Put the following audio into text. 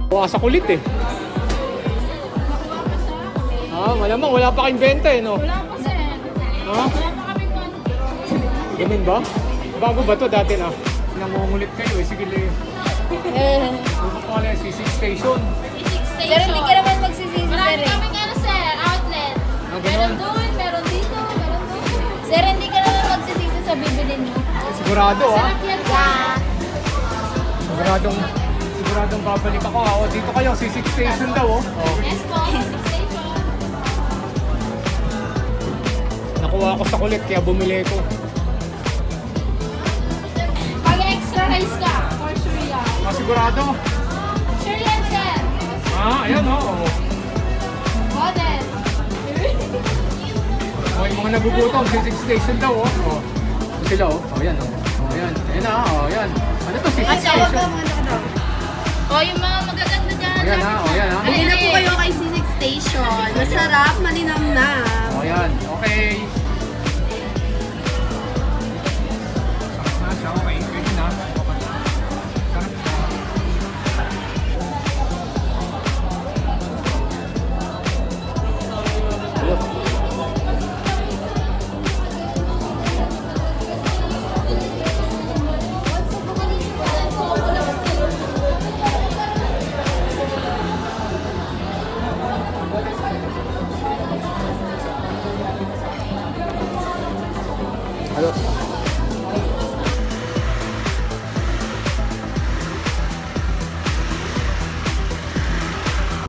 Wasa kulit eh. Malamang wala pa kayong benta eh, no? Wala pa sir. Ha? Wala pa kami pan. Ganun ba? Bago ba to dati na? Nangungulit kayo eh, sige lang. Ano pa kaya, C6 station? C6 station. Pero hindi ka naman magsisisi, Marami sir. kaming ano sir, outlet. Meron doon, meron dito, meron doon. Sir, hindi ka naman magsisisi sa bibilin mo. Sigurado ah. Sarap yan ka. Siguradong babalik ako ha. O, dito kayo, C6 station daw oh. Yes po, C6 station. Nakuha ako sa kulit kaya bumili ko. Pag extra rice ka, for sure yan. Sigurado. Sure yan sir. Ayan oh. Model. O, yung mga nagugutom, C6 station daw oh. O, sila oh. O, yan oh. O, yan. Ayan na oh. Yan. Ano to, C6 station? O, yung mga magaganda dyan. O, yan ha. O, yan ha. Bili na po kayo kay C6 Station. Masarap, malinamnam. O, yan. Okay.